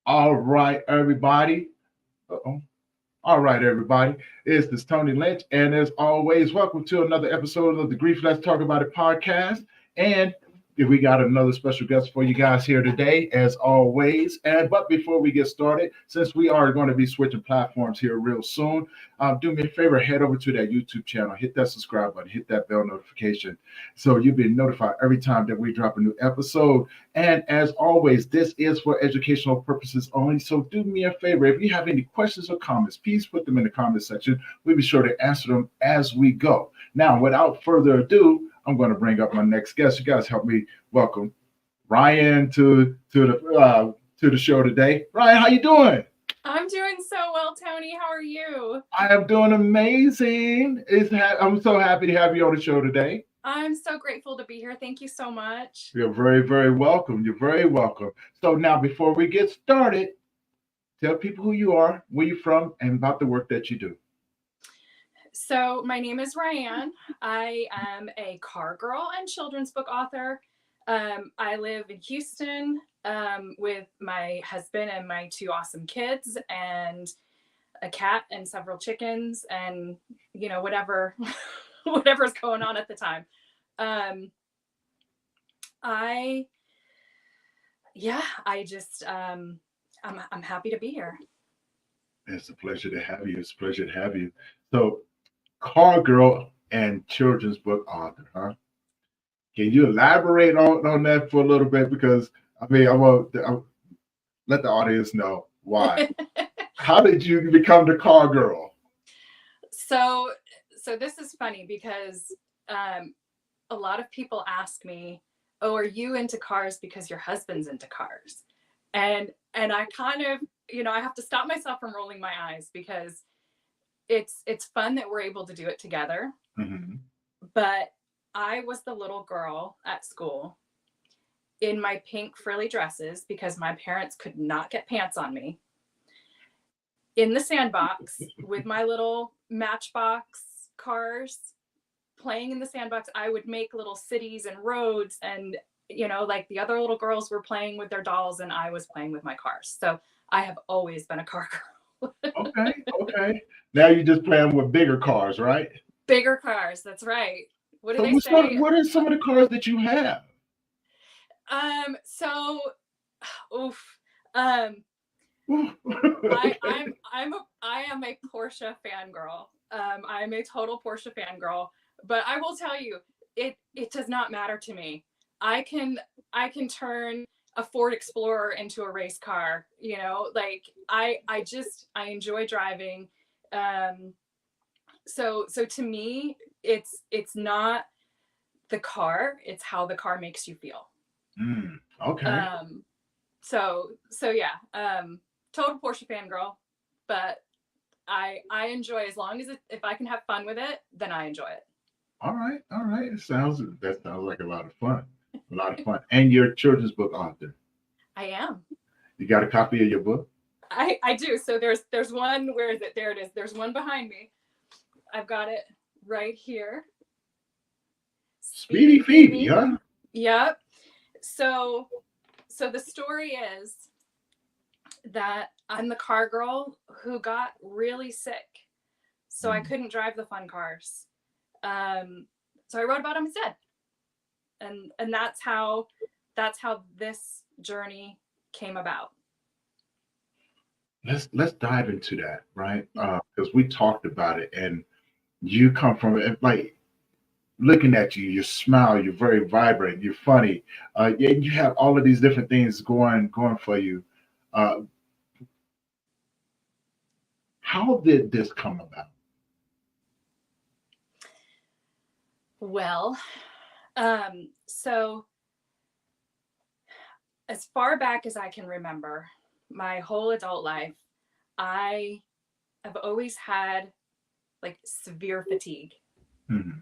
All right, everybody. Uh-oh. All right, everybody. It's this Tony Lynch, and as always, welcome to another episode of the Grief Let's Talk About It podcast. And we got another special guest for you guys here today, as always. And but before we get started, since we are going to be switching platforms here real soon, do me a favor, head over to that YouTube channel, hit that subscribe button, hit that bell notification, so you'll be notified every time that we drop a new episode. And as always, this is for educational purposes only. So do me a favor. If you have any questions or comments, please put them in the comment section. We'll be sure to answer them as we go. Now, without further ado, I'm going to bring up my next guest. You guys help me welcome Ryanne to the show today. Ryanne, how you doing? I'm doing so well, Tony. How are you? I am doing amazing. I'm so happy to have you on the show today. I'm so grateful to be here. Thank you so much. You're very, very welcome. You're very welcome. So now, before we get started, tell people who you are, where you're from, and about the work that you do. So my name is Ryanne. I am a car girl and children's book author. I live in Houston with my husband and my two awesome kids and a cat and several chickens and, whatever's going on at the time. I'm happy to be here. It's a pleasure to have you. It's a pleasure to have you. So, car girl and children's book author, huh? Can you elaborate on that for a little bit? Because I will let the audience know why. How did you become the car girl? So this is funny because a lot of people ask me, "Oh, are you into cars because your husband's into cars?" And I kind of, I have to stop myself from rolling my eyes because it's fun that we're able to do it together. Mm-hmm. But I was the little girl at school in my pink frilly dresses because my parents could not get pants on me, in the sandbox with my little Matchbox cars, playing in the sandbox. I would make little cities and roads, and like the other little girls were playing with their dolls and I was playing with my cars. So I have always been a car girl. Okay. Now you're just playing with bigger cars, right? Bigger cars, that's right. What do So they say? what are some of the cars that you have? I am a Porsche fangirl. I'm a total Porsche fangirl, but I will tell you, it does not matter to me. I can turn a Ford Explorer into a race car, like I enjoy driving. So to me, it's not the car, it's how the car makes you feel. Okay. So yeah, total Porsche fangirl, but I enjoy, as long as if I can have fun with it, then I enjoy it. All right. That sounds like a lot of fun. A lot of fun. And you're a children's book author. I am. You got a copy of your book? I do. So there's one, where is it? There it is. There's one behind me. I've got it right here. Speedy Phoebe, huh? Yep. So the story is that I'm the car girl who got really sick. So I couldn't drive the fun cars. So I wrote about them instead. And that's how this journey came about. Let's dive into that, right? Because we talked about it, and you come from it, like, looking at you, you smile, you're very vibrant, you're funny, you have all of these different things going for you. How did this come about? Well, so as far back as I can remember, my whole adult life, I have always had like severe fatigue. Mm-hmm.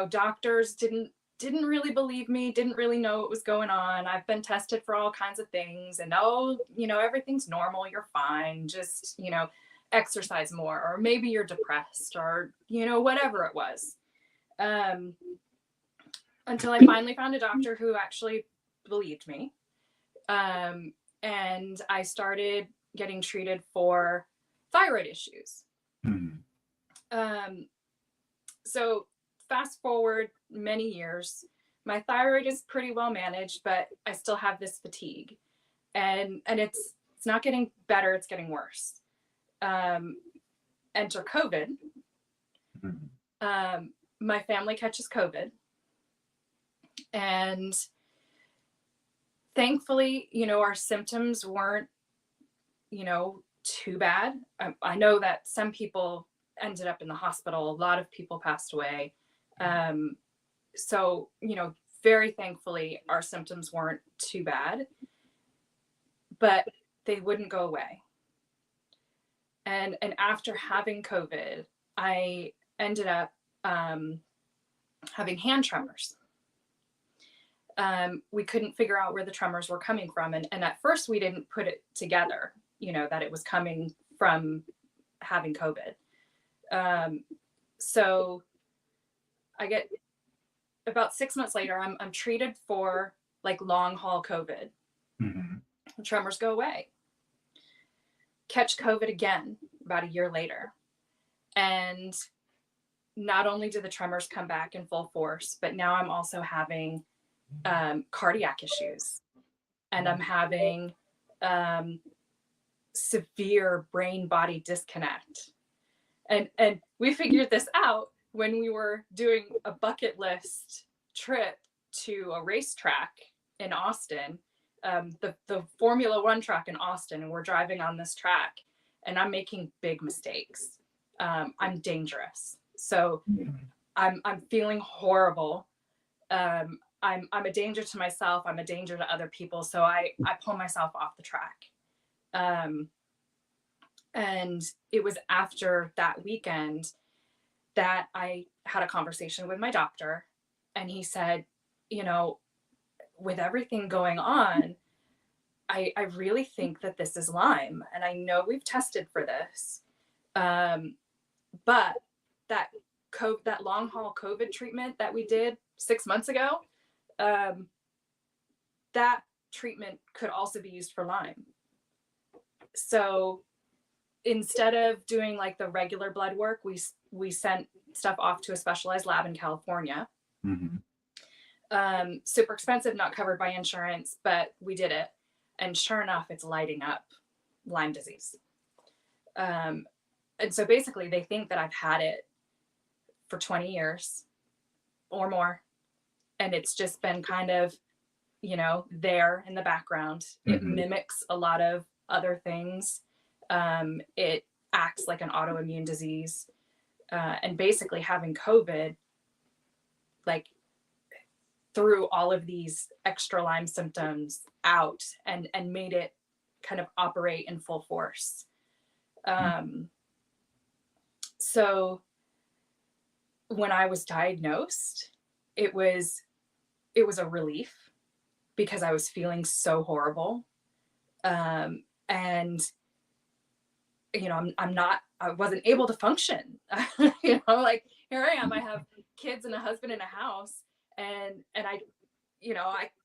Doctors didn't really believe me, didn't really know what was going on. I've been tested for all kinds of things, and everything's normal, you're fine, just, exercise more, or maybe you're depressed, or, whatever it was. Until I finally found a doctor who actually believed me. And I started getting treated for thyroid issues. So fast forward many years, my thyroid is pretty well managed, but I still have this fatigue, and it's not getting better, it's getting worse. Enter COVID. My family catches COVID, and thankfully, our symptoms weren't, too bad. I know that some people ended up in the hospital. A lot of people passed away. So, very thankfully, our symptoms weren't too bad, but they wouldn't go away. And after having COVID, I ended up having hand tremors. We couldn't figure out where the tremors were coming from. And at first we didn't put it together, that it was coming from having COVID. So I get about 6 months later, I'm treated for like long haul COVID. The tremors go away. Catch COVID again about a year later. And not only do the tremors come back in full force, but now I'm also having cardiac issues, and I'm having severe brain body disconnect. And we figured this out when we were doing a bucket list trip to a racetrack in Austin, the Formula One track in Austin, and we're driving on this track, and I'm making big mistakes. I'm dangerous. So I'm feeling horrible. I'm a danger to myself. I'm a danger to other people. So I pull myself off the track. And it was after that weekend that I had a conversation with my doctor, and he said, with everything going on, I really think that this is Lyme. And I know we've tested for this. But that long haul COVID treatment that we did 6 months ago, that treatment could also be used for Lyme. So instead of doing like the regular blood work, we sent stuff off to a specialized lab in California. Super expensive, not covered by insurance, but we did it. And sure enough, it's lighting up Lyme disease. And so basically they think that I've had it for 20 years or more. And it's just been kind of, there in the background. It mimics a lot of other things. It acts like an autoimmune disease. And basically having COVID, like, threw all of these extra Lyme symptoms out and made it kind of operate in full force. So when I was diagnosed, it was a relief because I was feeling so horrible. And, I wasn't able to function, like here I am, I have kids and a husband and a house, and I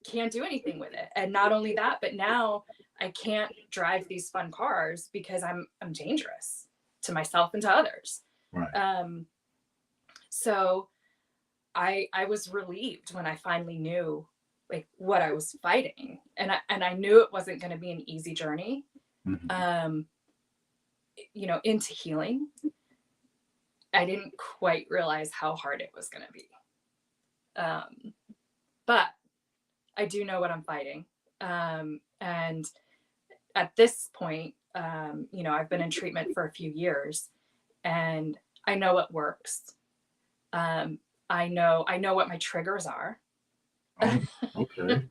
can't do anything with it. And not only that, but now I can't drive these fun cars because I'm dangerous to myself and to others. Right. So I was relieved when I finally knew like what I was fighting, and I knew it wasn't going to be an easy journey, into healing. I didn't quite realize how hard it was going to be. But I do know what I'm fighting. And at this point, I've been in treatment for a few years, and I know it works. I know what my triggers are. Oh, okay.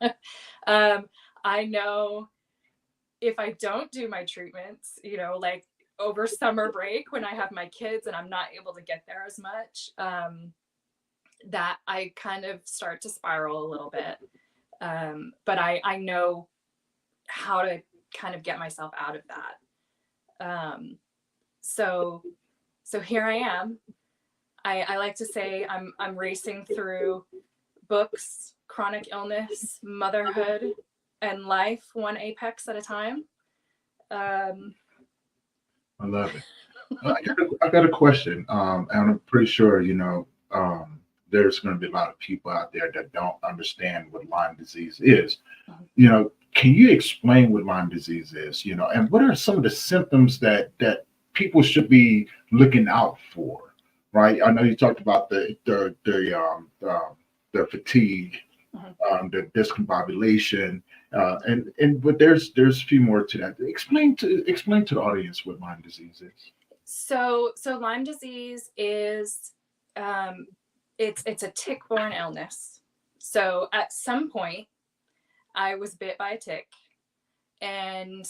I know if I don't do my treatments, like over summer break when I have my kids and I'm not able to get there as much, that I kind of start to spiral a little bit. But I know how to kind of get myself out of that. So here I am. I like to say I'm racing through books, chronic illness, motherhood, and life one apex at a time. I love it. I got a question. And I'm pretty sure, there's going to be a lot of people out there that don't understand what Lyme disease is. Can you explain what Lyme disease is, and what are some of the symptoms that people should be looking out for, right? I know you talked about the fatigue, the discombobulation, but there's a few more to that. Explain to the audience what Lyme disease is. So Lyme disease is it's a tick-borne illness. So at some point, I was bit by a tick and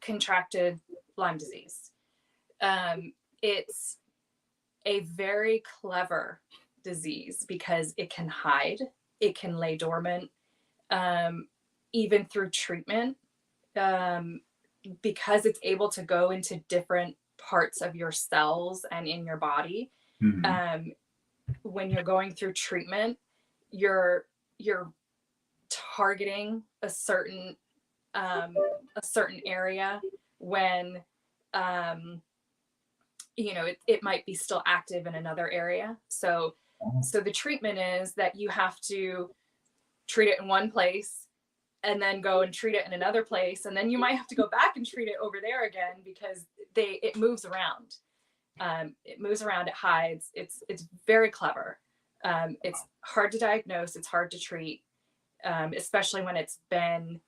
contracted Lyme disease. It's a very clever disease because it can hide, it can lay dormant, even through treatment, because it's able to go into different parts of your cells and in your body. When you're going through treatment, you're targeting a certain area when it might be still active in another area. So the treatment is that you have to treat it in one place and then go and treat it in another place, and then you might have to go back and treat it over there again because it moves around. It hides. It's very clever. It's hard to diagnose. It's hard to treat, especially when it's been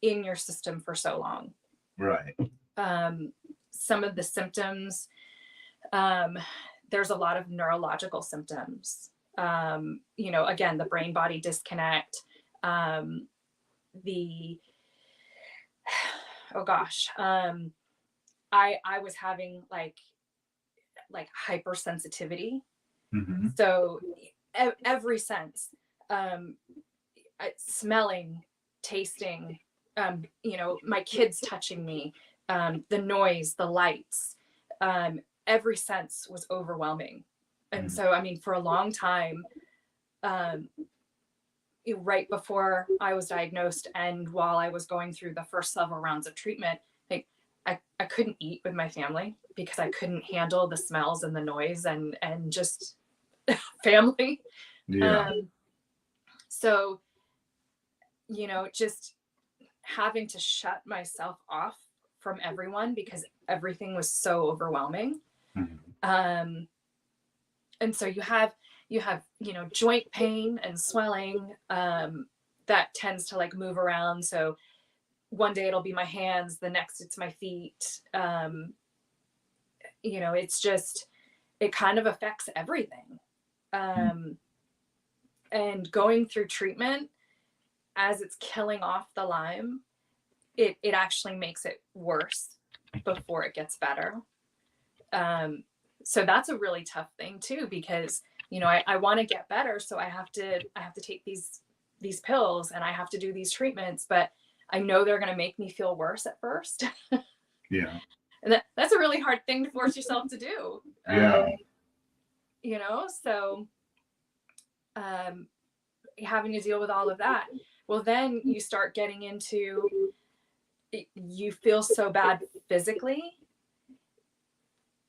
in your system for so long. Right. Some of the symptoms, there's a lot of neurological symptoms. Again, the brain-body disconnect. I was having like hypersensitivity. So every sense, smelling, tasting, my kids touching me, the noise, the lights, every sense was overwhelming. And so, for a long time, right before I was diagnosed and while I was going through the first several rounds of treatment, I couldn't eat with my family because I couldn't handle the smells and the noise and just family. Yeah. So, just having to shut myself off from everyone because everything was so overwhelming. And so you have joint pain and swelling that tends to move around. So one day it'll be my hands, the next it's my feet. It's just, it kind of affects everything. And going through treatment as it's killing off the Lyme, it actually makes it worse before it gets better. So that's a really tough thing too, because, I want to get better. So I have to take these pills and I have to do these treatments, but I know they're going to make me feel worse at first. Yeah. And that's a really hard thing to force yourself to do. Yeah. So having to deal with all of that. Well, then you start getting into, you feel so bad physically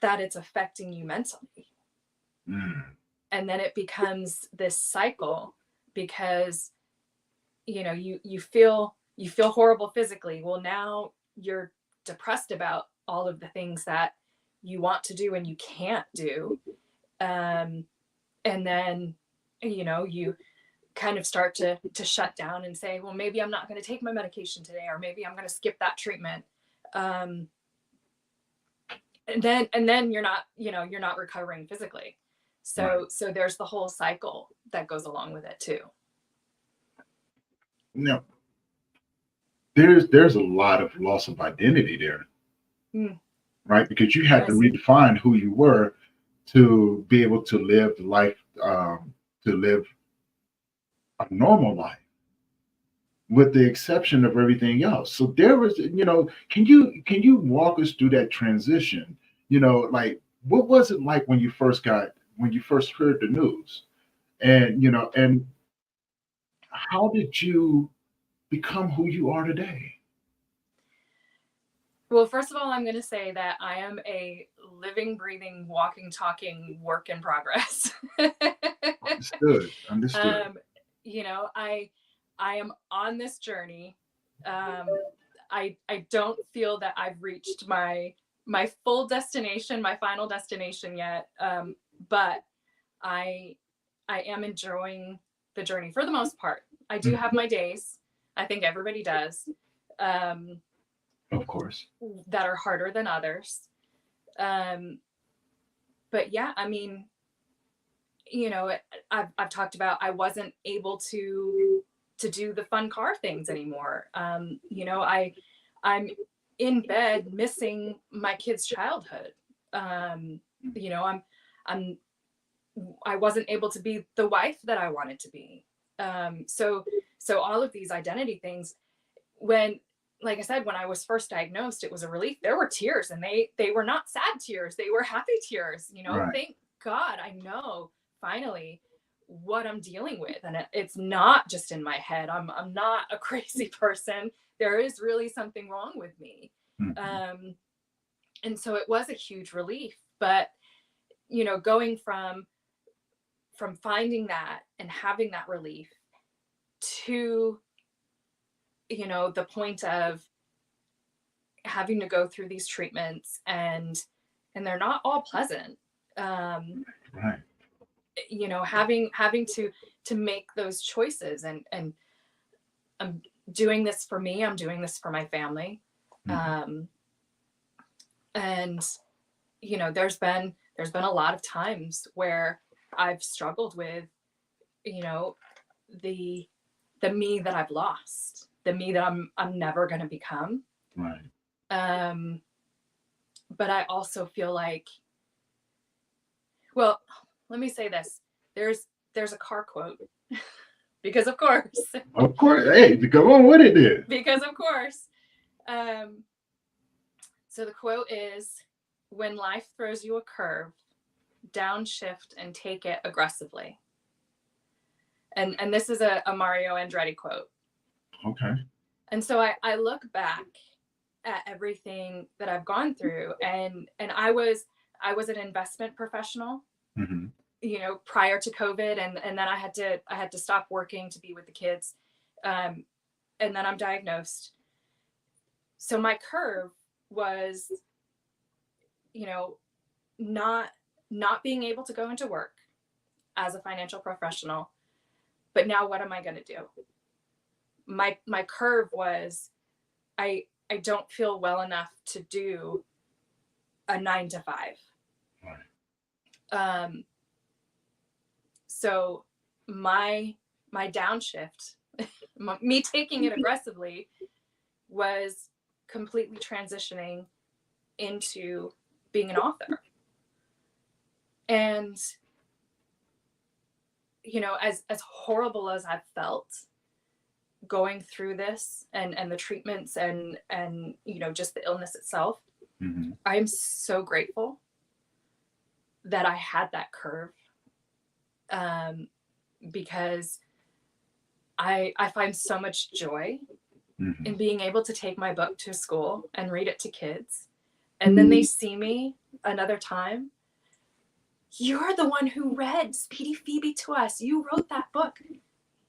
that it's affecting you mentally. And then it becomes this cycle because, you feel horrible physically. Well, now you're depressed about all of the things that you want to do and you can't do. And then, you kind of start to shut down and say, well, maybe I'm not going to take my medication today, or maybe I'm going to skip that treatment. And then you're not recovering physically. So there's the whole cycle that goes along with it too. Now, there's a lot of loss of identity there, right? Because you had to redefine who you were to be able to live life, to live a normal life, with the exception of everything else. So there was, can you walk us through that transition? What was it like when you first heard the news, and how did you become who you are today? Well, first of all, I'm going to say that I am a living, breathing, walking, talking work in progress. Understood. I am on this journey. I don't feel that I've reached my full destination, my final destination yet. But I am enjoying the journey for the most part. I do have my days. I think everybody does. Of course. That are harder than others. But yeah, I mean, I've talked about I wasn't able to do the fun car things anymore. I'm in bed missing my kids' childhood. I wasn't able to be the wife that I wanted to be. So all of these identity things, like I said, when I was first diagnosed, it was a relief. There were tears, and they were not sad tears. They were happy tears. Right. Thank God I know finally what I'm dealing with. And it's not just in my head. I'm not a crazy person. There is really something wrong with me. And so it was a huge relief. But, going from finding that and having that relief to the point of having to go through these treatments, and they're not all pleasant. Right. Having to make those choices, and I'm doing this for me. I'm doing this for my family. And there's been a lot of times where I've struggled with, the me that I've lost, the me that I'm never going to become. Right. But I also feel like, well, let me say this. There's a car quote because of course. Of course. Hey, go on with it then. Because of course. So the quote is, "When life throws you a curve, downshift and take it aggressively." And this is a Mario Andretti quote. Okay. And so I look back at everything that I've gone through, and I was an investment professional, prior to COVID, and then I had to stop working to be with the kids, and then I'm diagnosed. So my curve was, not being able to go into work as a financial professional. But now what am I going to do? My curve was, I don't feel well enough to do a 9 to 5. Right. So my downshift, me taking it aggressively, was completely transitioning into being an author. And as horrible as I've felt going through this, and the treatments, and just the illness itself, I am so grateful that I had that curve, because I find so much joy in being able to take my book to school and read it to kids, and then they see me another time. "You're the one who read Speedy Phoebe to us. You wrote that book."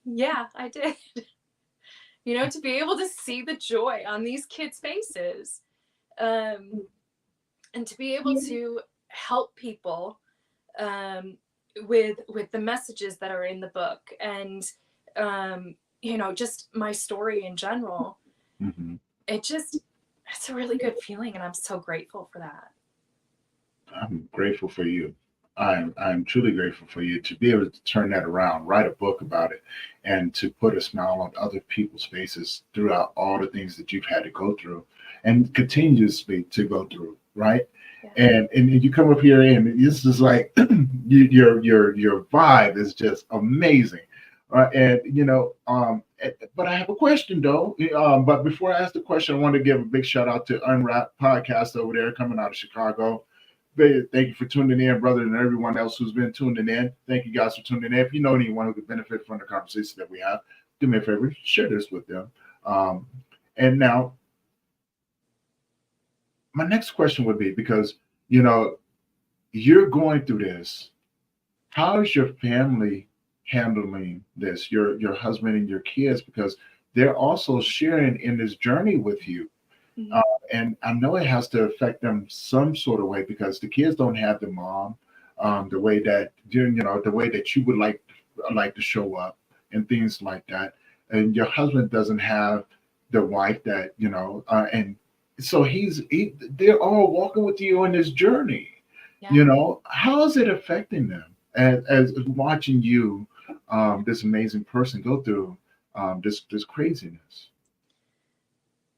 Yeah, I did. To be able to see the joy on these kids' faces, and to be able to help people, with the messages that are in the book, and just my story in general. It's a really good feeling, and I'm so grateful for that. I'm grateful for you. I'm truly grateful for you to be able to turn that around, write a book about it, and to put a smile on other people's faces throughout all the things that you've had to go through and continuously to go through, right? Yeah. And you come up here, and this is like your vibe is just amazing. And but I have a question though. But before I ask the question, I want to give a big shout out to Unwrapped Podcast over there, coming out of Chicago. Thank you for tuning in, brother, and everyone else who's been tuning in. Thank you guys for tuning in. If you know anyone who could benefit from the conversation that we have, do me a favor, share this with them. Um, and now, my next question would be, because you know you're going through this. How is your family handling this? Your husband and your kids, because they're also sharing in this journey with you. Mhm. Uh, and I know it has to affect them some sort of way, because the kids don't have the mom, the way that the way that you would like to show up and things like that. And your husband doesn't have the wife that and so they're all walking with you on this journey. Yeah. How is it affecting them as watching you, this amazing person, go through this craziness?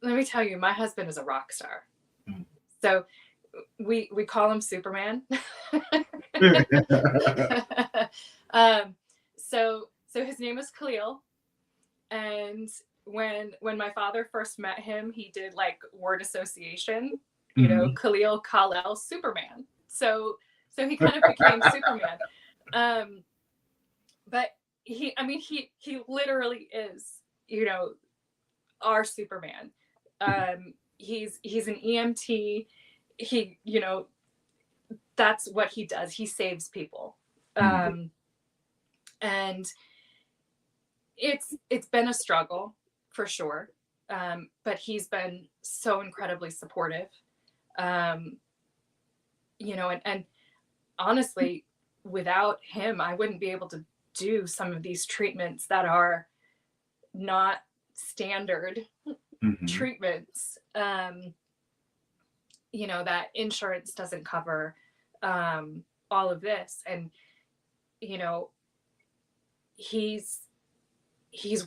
Let me tell you, my husband is a rock star. Mm. So we call him Superman. um, so his name is Khalil, and when my father first met him, he did like word association. Mhm. Khalil Kal-El Superman. So he kind of became Superman. Um, but he literally is, our Superman. He's an EMT. He that's what he does. He saves people. Mhm. And it's been a struggle for sure. But he's been so incredibly supportive. Um, and honestly, without him, I wouldn't be able to do some of these treatments that are not standard Mhm. treatments. That insurance doesn't cover, all of this. And, you know, he's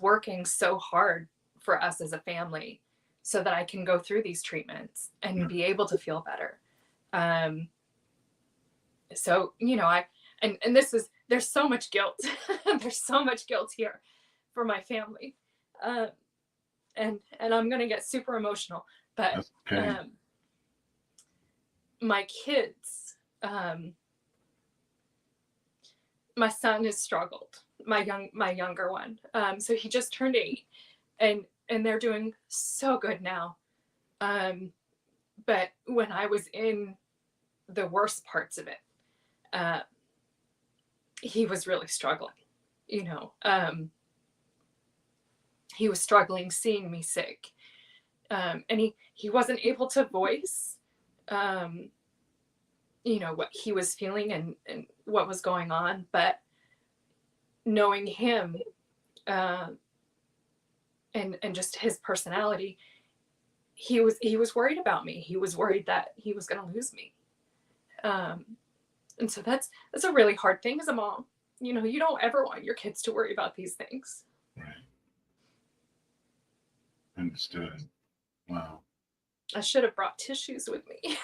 working so hard for us as a family so that I can go through these treatments and be able to feel better. Um, so, and there's so much guilt. There's so much guilt here for my family. Um, and I'm going to get super emotional, but, That's okay. my kids, my son has struggled, my younger one. So he just turned 8, and they're doing so good now. Um, but when I was in the worst parts of it, uh, he was really struggling. You know, he was struggling seeing me sick, and he wasn't able to voice, um, what he was feeling and what was going on. But knowing him, uh, and just his personality, he was worried about me. He was worried that he was going to lose me. Um, and so that's a really hard thing as a mom. You don't ever want your kids to worry about these things. Right. Understood. Wow. I should have brought tissues with me.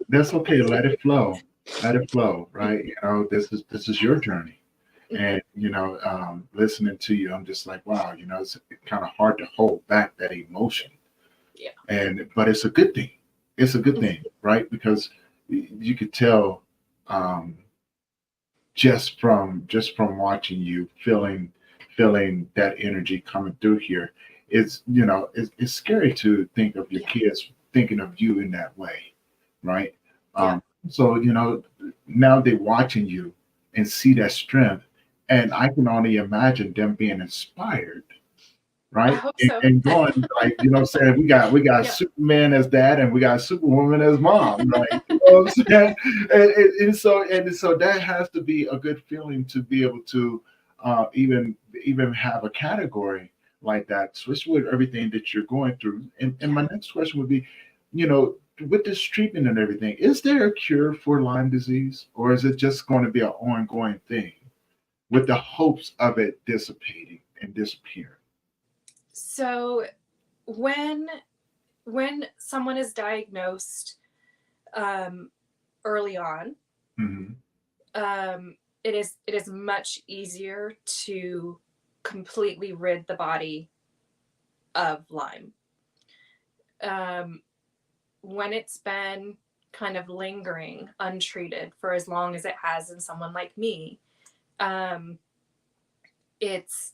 That's okay. Let it flow. Let it flow. Right. This is your journey. And listening to you, I'm just like, wow. It's kind of hard to hold back that emotion. Yeah. But it's a good thing. It's a good thing, right? Because you could tell, um, just from watching you, feeling that energy coming through here. It's scary to think of your Yeah. kids thinking of you in that way, right? Yeah. um so now they're watching you and see that strength, and I can only imagine them being inspired, I right? hope And, so. and going, like, saying we got Yeah. Superman as dad and we got Superwoman as mom, right? You know what I'm saying? And so that has to be a good feeling to be able to even have a category like that, especially with everything that you're going through. And Yeah. my next question would be, you know, with this treatment and everything, is there a cure for Lyme disease, or is it just going to be an ongoing thing with the hopes of it dissipating and disappearing? So when someone is diagnosed, um, early on, Hmm. it is much easier to completely rid the body of Lyme. Um, when it's been kind of lingering untreated for as long as it has in someone like me, um, it's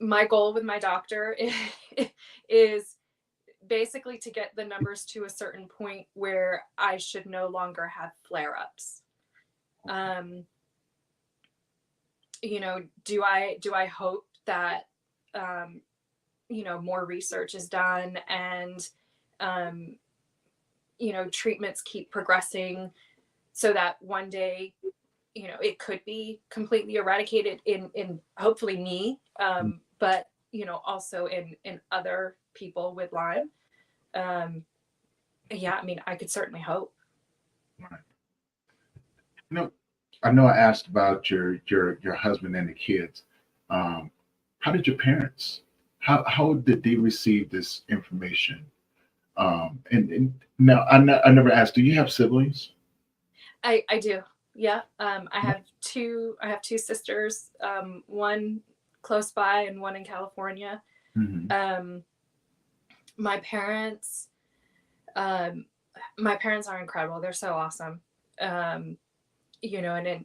my goal with my doctor is basically to get the numbers to a certain point where I should no longer have flare-ups. You know, do I hope that you know, more research is done and you know, treatments keep progressing so that one day, you know, it could be completely eradicated in hopefully me, but you know, also in other people with Lyme. Yeah, I mean, I could certainly hope. Right. You know, I know I asked about your husband and the kids. How did your parents? How did they receive this information? And now I never asked. Do you have siblings? I do. Yeah. I have two sisters, one close by and one in California. Mm-hmm. My parents, um, my parents are incredible. They're so awesome. You know, and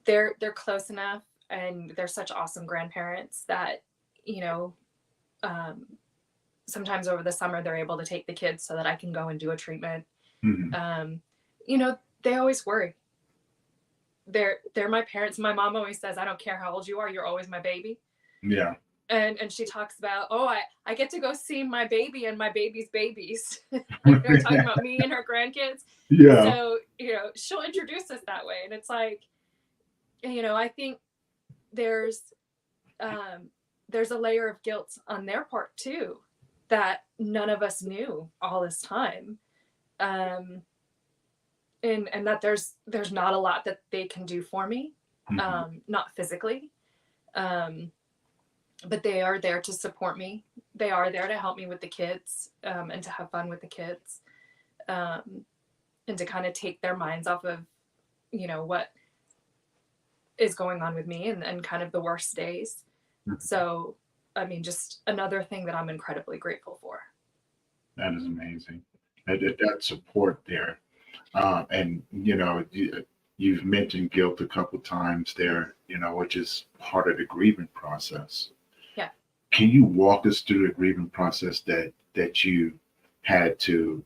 they're close enough and they're such awesome grandparents that, you know, um, sometimes over the summer they're able to take the kids so that I can go and do a treatment. Mm-hmm. You know, they always worry. They're my parents. My mom always says, I don't care how old you are, you're always my baby. Yeah. And she talks about, oh, I get to go see my baby and my baby's babies. You know, talking about me and her grandkids. Yeah. So, you know, she'll introduce us that way. And it's like, you know, I think there's a layer of guilt on their part too that none of us knew all this time. And that there's not a lot that they can do for me, not physically, but they are there to support me. They are there to help me with the kids, and to have fun with the kids, and to kind of take their minds off of, you know, what is going on with me and kind of the worst days. So, I mean, just another thing that I'm incredibly grateful for. That is amazing. That support there. And you know, you've mentioned guilt a couple times there, you know, which is part of the grieving process. Yeah. Can you walk us through the grieving process that you had to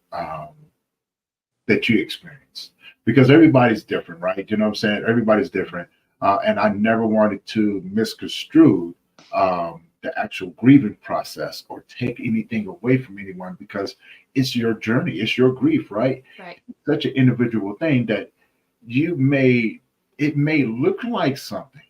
that you experienced? Because everybody's different, right? You know what I'm saying? Everybody's different. And I never wanted to misconstrue the actual grieving process or take anything away from anyone because it's your journey, it's your grief, right? Right. Such an individual thing that it may look like something,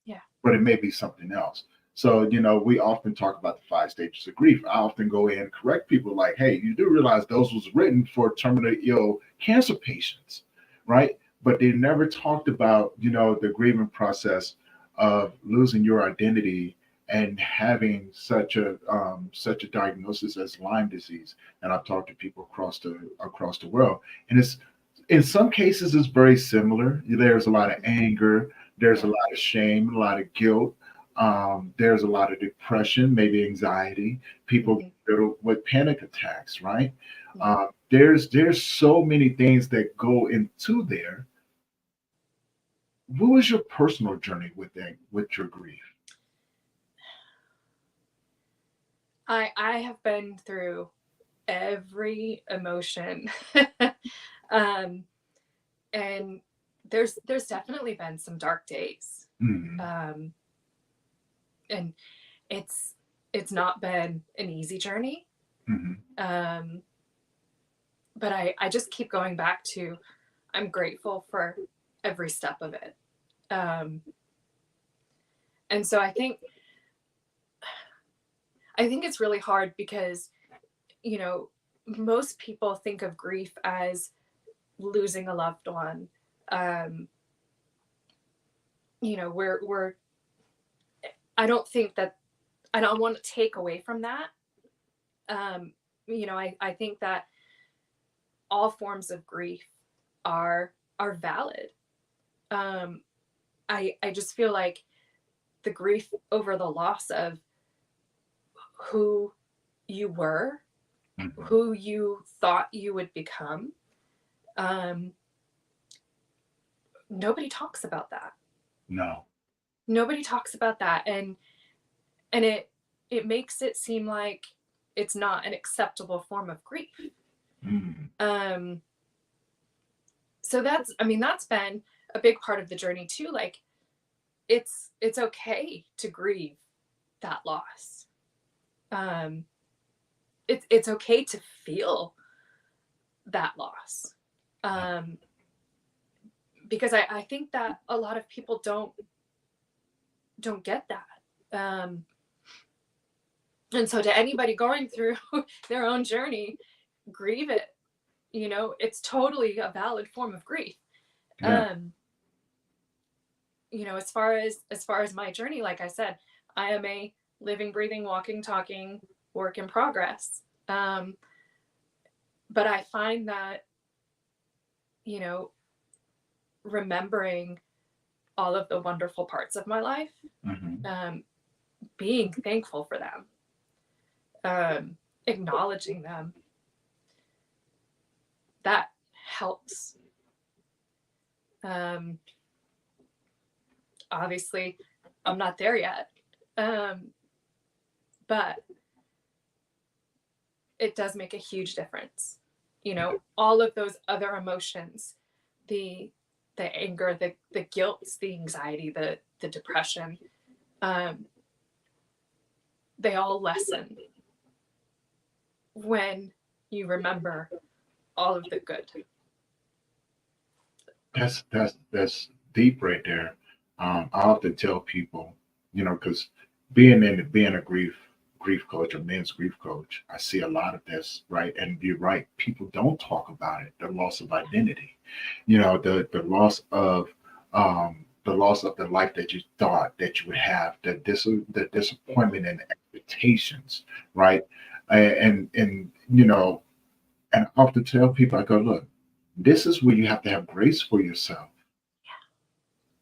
Yeah. but it may be something else. So, you know, we often talk about the 5 stages of grief. I often go in and correct people like, hey, you do realize those was written for terminally ill cancer patients, right? But they never talked about, you know, the grieving process of losing your identity and having such a diagnosis as Lyme disease. And I've talked to people across the world, and it's in some cases it's very similar. There's a lot of anger, there's a lot of shame, a lot of guilt. There's a lot of depression, maybe anxiety. People with panic attacks, right? There's so many things that go into there. What was your personal journey with your grief? I have been through every emotion. And there's definitely been some dark days. Mm-hmm. And it's not been an easy journey. Mm-hmm. But I just keep going back to I'm grateful for every step of it. And so I think it's really hard because, you know, most people think of grief as losing a loved one. You know, we're I don't think that I don't want to take away from that. You know, I think that all forms of grief are valid. I just feel like the grief over the loss of who you were, who you thought you would become. Nobody talks about that. No. Nobody talks about that. And And it makes it seem like it's not an acceptable form of grief. So that's been a big part of the journey too. Like, it's okay to grieve that loss. It's okay to feel that loss. Because I think that a lot of people don't get that. And so to anybody going through their own journey, grieve it. It's totally a valid form of grief. Yeah. As far as my journey, like I said, I am a living, breathing, walking, talking work in progress. But I find that, remembering all of the wonderful parts of my life, being thankful for them, acknowledging them, that helps. Obviously, I'm not there yet, but it does make a huge difference. All of those other emotions, the anger, the guilt, the anxiety, the depression, they all lessen when you remember all of the good. That's deep right there. I often tell people, because being a grief coach or men's grief coach, I see a lot of this, right? And you're right, people don't talk about it. The loss of identity, the loss of the life that you thought that you would have, the disappointment and expectations, right? And I often tell people, I go, look, this is where you have to have grace for yourself.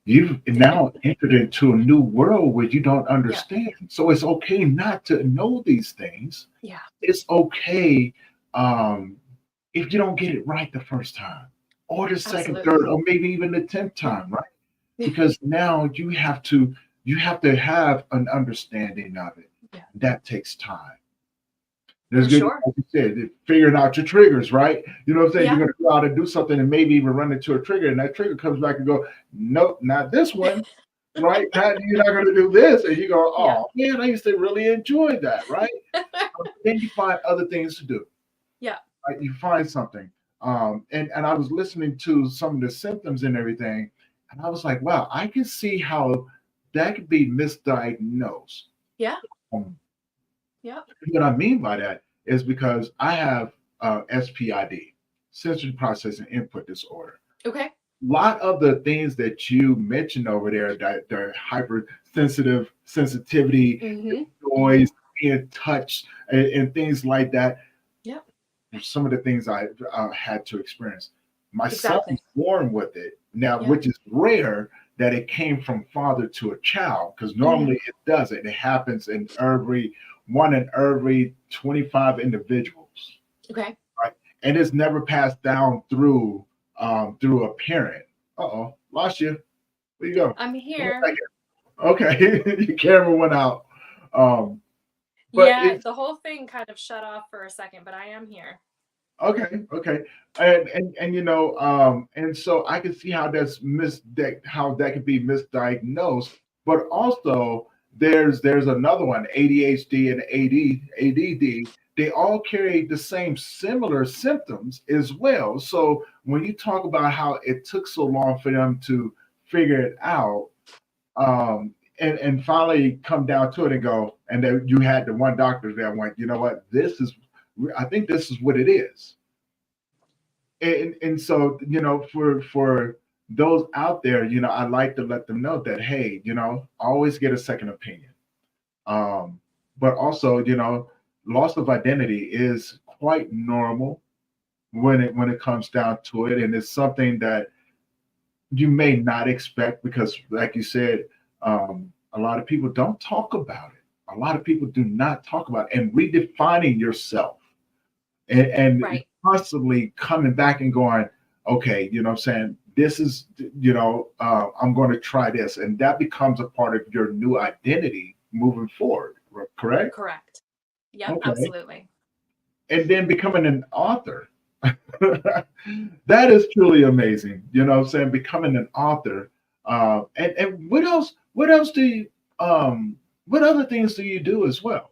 You've now entered into a new world where you don't understand. Yeah. So it's okay not to know these things. Yeah. It's okay if you don't get it right the first time, or the second, third, or maybe even the 10th time, right? Because now you have to have an understanding of it. Yeah. That takes time. There's good, like you said, figuring out your triggers, right? You know what I'm saying? Yeah. You're going to go out and do something and maybe even run into a trigger, and that trigger comes back and go, nope, not this one, right? You're not going to do this. And you go, oh, man, I used to really enjoy that, right? Then you find other things to do. Yeah. Right? You find something. And I was listening to some of the symptoms and everything, and I was like, wow, I can see how that could be misdiagnosed. Yeah. Yeah. What I mean by that is because I have SPID, sensory processing input disorder. Okay. A lot of the things that you mentioned over there, that they're sensitivity, noise, being touched, and things like that. Yeah. Some of the things I had to experience. My son was born with it now, which is rare that it came from father to a child, because normally it doesn't. It happens in one in every 25 individuals. Okay. Right. And it's never passed down through a parent. Uh-oh, lost you. Where you go? I'm here. Okay. Your camera went out. The whole thing kind of shut off for a second, but I am here. Okay. And and so I can see how how that could be misdiagnosed, but also there's another one, ADHD and ADD. They all carry the same similar symptoms as well. So when you talk about how it took so long for them to figure it out, and finally come down to it and go, and then you had the one doctor that went, you know what, I think this is what it is. And so, for those out there, I like to let them know that, hey, always get a second opinion. But also, loss of identity is quite normal when it comes down to it. And it's something that you may not expect because, like you said, a lot of people don't talk about it. A lot of people do not talk about it. And redefining yourself and right. Constantly coming back and going, okay, I'm saying, this is, I'm going to try this. And that becomes a part of your new identity moving forward. correct? Correct. Yep, Okay. absolutely. And then becoming an author. That is truly amazing. You know what I'm saying? Becoming an author. And what else? What else do you? What other things do you do as well?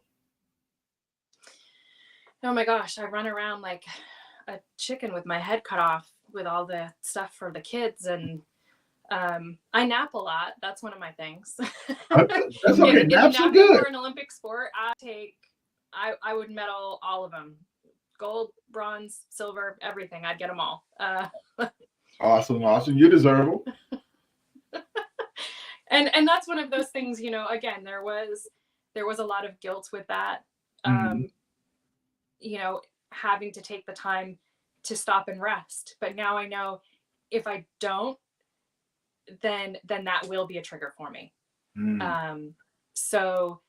Oh my gosh, I run around like a chicken with my head cut off with all the stuff for the kids, and I nap a lot. That's one of my things. Uh, That's okay. If Naps are napping good. were an Olympic sport, I would medal all of them: gold, bronze, silver, everything. I'd get them all. Awesome, awesome. You deserve them. And that's one of those things. Again, there was a lot of guilt with that. Mhm. Um, having to take the time to stop and rest. But now I know if I don't, then that will be a trigger for me. Mm. So,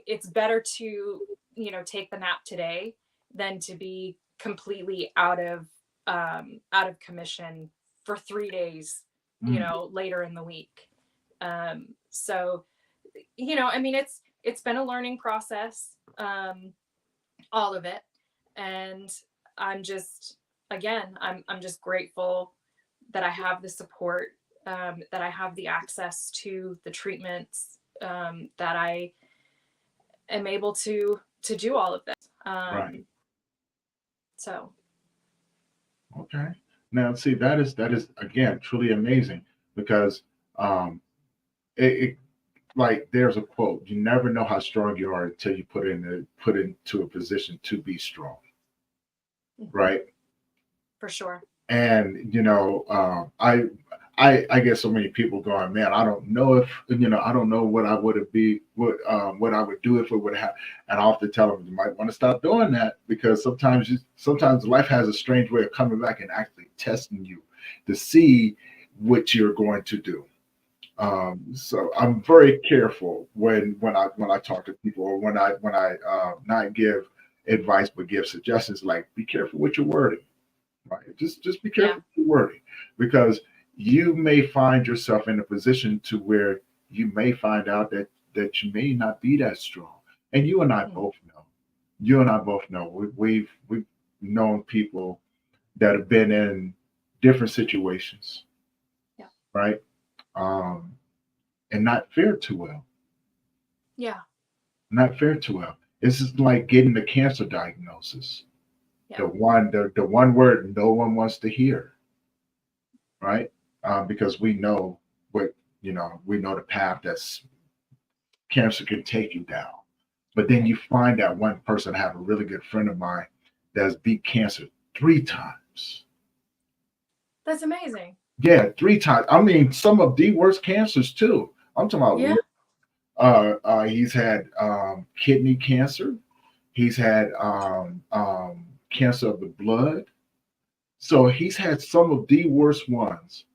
it's better to, take the nap today than to be completely out of commission for 3 days, Mm. later in the week. So, I mean, it's been a learning process, all of it. And I'm just, again, I'm just grateful that I have the support, that I have the access to the treatments, that I am able to do all of this. Right. So Okay. Now, see, that is again truly amazing because um, it like there's a quote: "You never know how strong you are until you put into a position to be strong." Right. for sure. And I get so many people going, man, I don't know if I don't know what I would have be what I would do if it would have. And I often tell them you might want to stop doing that because sometimes life has a strange way of coming back and actually testing you to see what you're going to do. So I'm very careful when I talk to people, or when I not give advice but give suggestions. Like, be careful with your wording. Right. Just be Yeah. careful with your wording because you may find yourself in a position to where you may find out that you may not be that strong. And you and I Mhm. both know. You and I both know. We've known people that have been in different situations, Yeah. right? Um, and not fared too well. Yeah. Not fared too well. It's just like getting the cancer diagnosis. Yeah. The one word no one wants to hear, right? Because we know the path that's cancer can take you down. But then you find that one person. I have a really good friend of mine that's beat cancer 3 times. That's amazing. Yeah, 3 times. I mean, some of the worst cancers too. I'm talking Yeah. about. He's had kidney cancer. He's had cancer of the blood. So he's had some of the worst ones.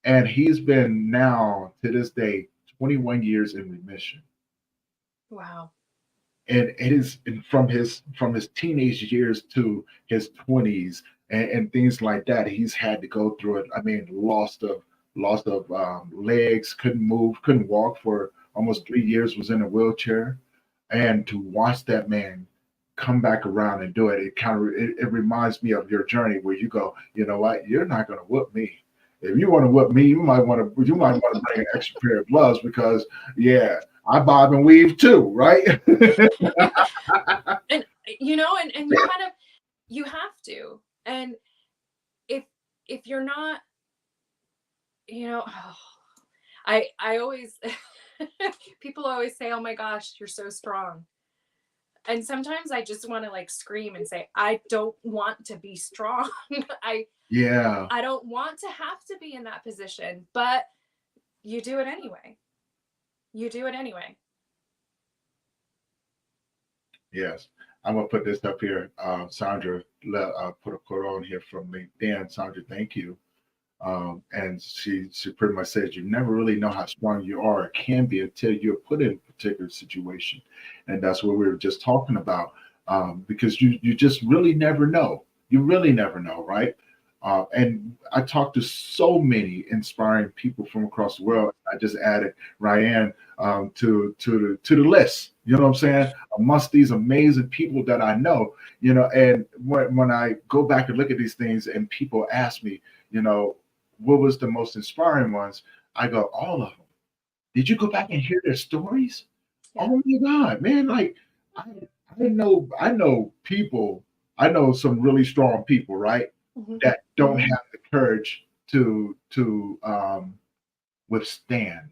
And he's been now to this day 21 years in remission. Wow. And it is from his teenage years to his 20s and things like that. He's had to go through it. I mean, lost of legs, couldn't move, couldn't walk for almost 3 years, was in a wheelchair. And to watch that man come back around and do it, it reminds me of your journey where you go, you know what, you're not going to whoop me. If you want to whoop me, you might want to bring an extra pair of gloves because yeah, I bob and weave too, right? And and you kind of, you have to. And if you're not, I always people always say, "Oh my gosh, you're so strong." And sometimes I just want to like scream and say, "I don't want to be strong." I Yeah. I don't want to have to be in that position, but you do it anyway. You do it anyway. Yes. I'm gonna put this up here. Sandra put a quote on here from LinkedIn. Sandra, thank you. And she pretty much says you never really know how strong you are or can be until you're put in a particular situation, and that's what we were just talking about. Because you just really never know. You really never know, right? And I talked to so many inspiring people from across the world. I just added Ryanne to the list. You know what I'm saying? Amongst these amazing people that I know, and when I go back and look at these things, and people ask me, what was the most inspiring ones? I go, all of them. Did you go back and hear their stories? Yeah. Oh my God, man! Like I, I know people. I know some really strong people, right? That don't Mhm. have the courage to withstand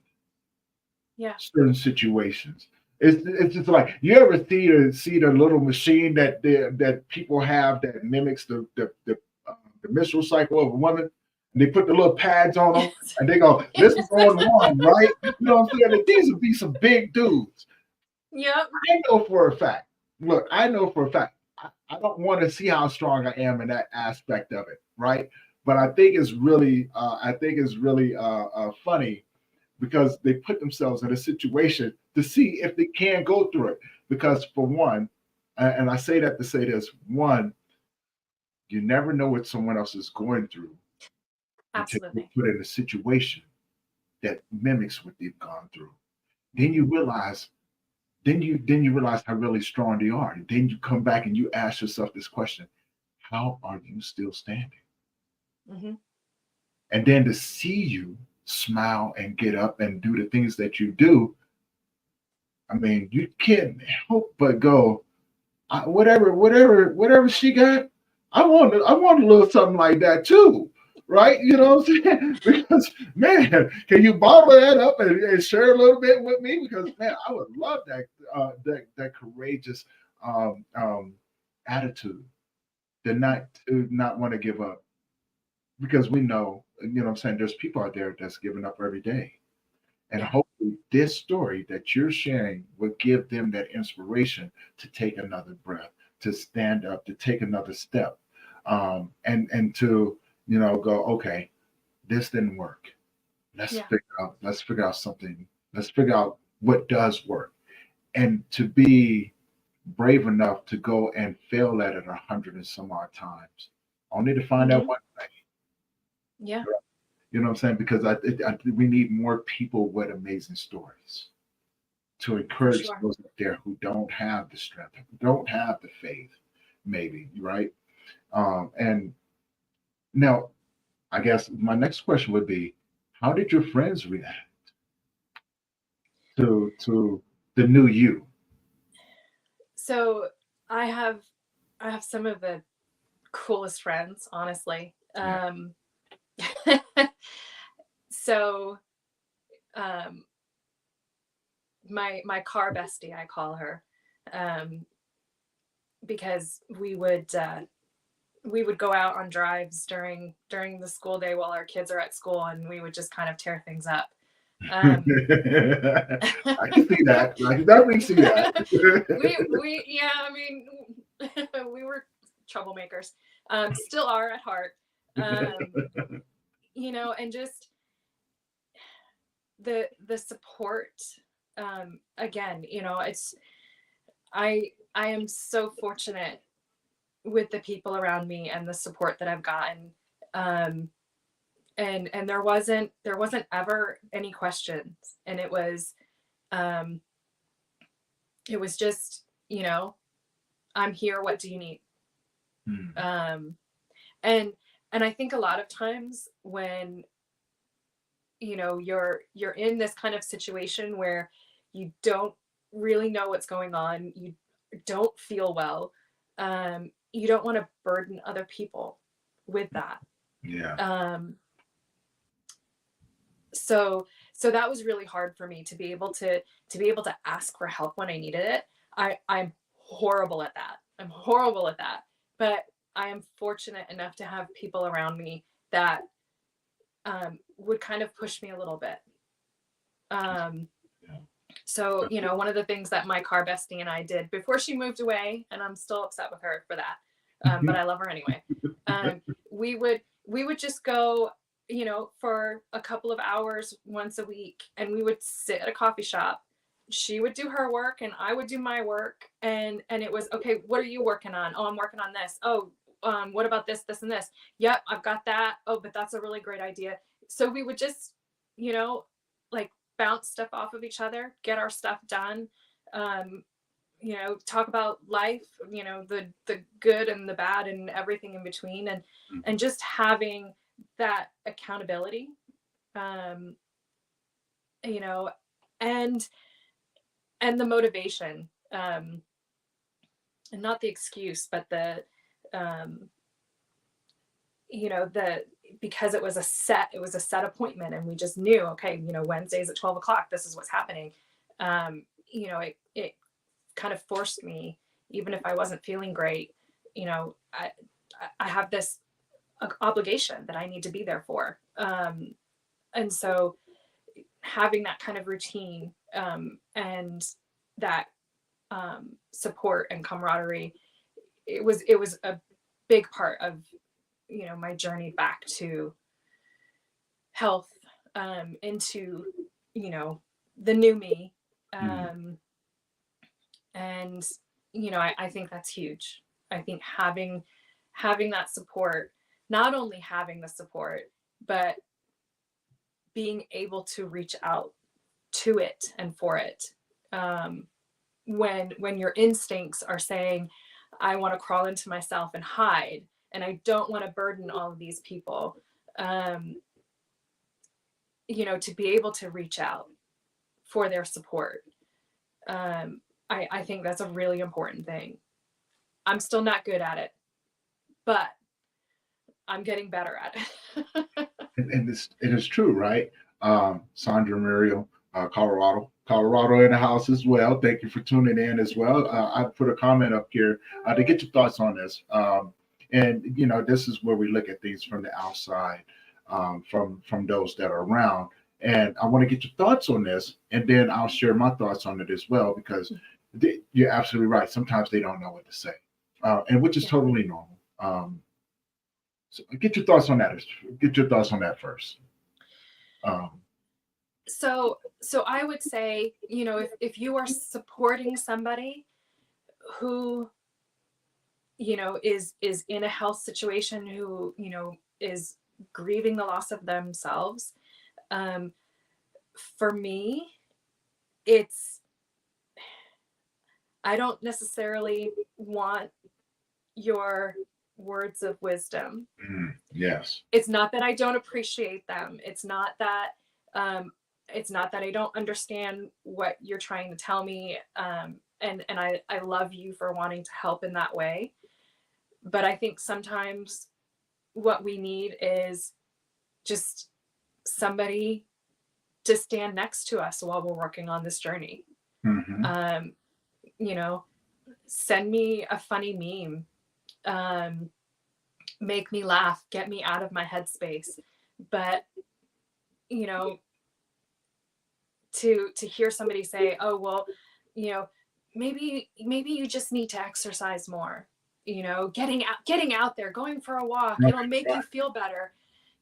Yeah. certain situations. It's just like you ever see the little machine that people have that mimics the menstrual cycle of a woman, and they put the little pads on them, Yes. and they go, "This is on one, right?" You know what I'm saying? And these would be some big dudes. Yep. I know for a fact. Look, I know for a fact. I don't want to see how strong I am in that aspect of it, right? But I think it's really funny because they put themselves in a situation to see if they can go through it. Because for one, and I say that to say this: one, you never know what someone else is going through until you Absolutely. put in a situation that mimics what they've gone through. Then you realize then you realize how really strong they are. And then you come back and you ask yourself this question: how are you still standing? Hmm. And then to see you smile and get up and do the things that you do, I mean, you can't help but go, whatever she got, I want a little something like that too. Right? You know what I'm saying? Because man, can you bottle that up and share a little bit with me? Because man, I would love that courageous attitude to not want to give up. Because we know, what I'm saying, there's people out there that's giving up every day. And Yeah. hopefully, this story that you're sharing will give them that inspiration to take another breath, to stand up, to take another step, and to go, okay, this didn't work. Yeah. Let's figure out something. Let's figure out what does work, and to be brave enough to go and fail at it 100 and some odd times, only to find out Hmm. one thing. Yeah. You know what I'm saying? Because we need more people with amazing stories to For encourage sure. those up there who don't have the strength, who don't have the faith, maybe, right? And now, I guess my next question would be, how did your friends react to the new you? So I have I have some of the coolest friends, honestly. Yeah. So um, my car bestie, I call her, um, because we would go out on drives during the school day while our kids are at school, and we would just kind of tear things up. Um, I can see that. I can definitely see that. we yeah, I mean, we were troublemakers. Still are at heart. Um, and just the support. Again, it's I am so fortunate with the people around me and the support that I've gotten. Um, and there wasn't ever any questions, and um, it was just, I'm here. What do you need? Hmm. Um, and and I think a lot of times when you're in this kind of situation where you don't really know what's going on, you don't feel well, you don't want to burden other people with that. Yeah. um, so that was really hard for me to be able to ask for help when I needed it. I'm horrible at that. I'm horrible at that. But I am fortunate enough to have people around me that would kind of push me a little bit. Um, Yeah. so, one of the things that my car bestie and I did before she moved away, and I'm still upset with her for that, but I love her anyway. Um, we would just go, for a couple of hours once a week, and we would sit at a coffee shop. She would do her work, and I would do my work, and it was okay. What are you working on? Oh, I'm working on this. Oh, what about this, this, and this? Yep, I've got that. Oh, but that's a really great idea. So we would just, like bounce stuff off of each other, get our stuff done, talk about life, the good and the bad and everything in between, and just having that accountability, and the motivation, and not the excuse, but the because it was a set appointment, and we just knew, okay, Wednesdays at 12 o'clock, this is what's happening. It kind of forced me, even if I wasn't feeling great, I have this obligation that I need to be there for. And so having that kind of routine, and that support and camaraderie, it was a big part of my journey back to health, into the new me, and I think that's huge. I think having that support, not only having the support, but being able to reach out to it and for it, when your instincts are saying, I want to crawl into myself and hide, and I don't want to burden all of these people, to be able to reach out for their support. I think that's a really important thing. I'm still not good at it, but I'm getting better at it. And it is true, right? Sandra Muriel, Colorado in the house as well. Thank you for tuning in as well. I put a comment up here to get your thoughts on this. And this is where we look at things from the outside, from those that are around. And I want to get your thoughts on this, and then I'll share my thoughts on it as well, because you're absolutely right. Sometimes they don't know what to say, and which is totally normal. So get your thoughts on that. Get your thoughts on that first. So I would say, if you are supporting somebody who, is in a health situation, who, is grieving the loss of themselves, for me, I don't necessarily want your words of wisdom. Yes. It's not that I don't appreciate them. It's not that I don't understand what you're trying to tell me. And I love you for wanting to help in that way. But I think sometimes what we need is just somebody to stand next to us while we're working on this journey. Mm-hmm. Send me a funny meme, make me laugh, get me out of my headspace. But, to hear somebody say, oh, well, maybe you just need to exercise more, getting out there, going for a walk, it'll make you feel better.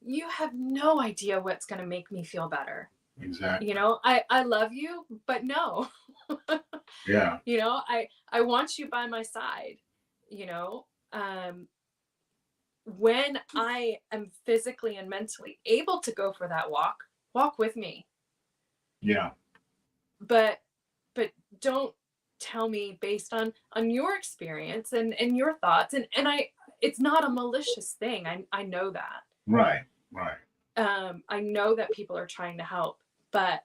You have no idea what's going to make me feel better. Exactly. I love you, but no. Yeah. I want you by my side, when I am physically and mentally able to go for that walk with me. Yeah. But don't tell me based on your experience and your thoughts. And it's not a malicious thing. I know that. Right. I know that people are trying to help, but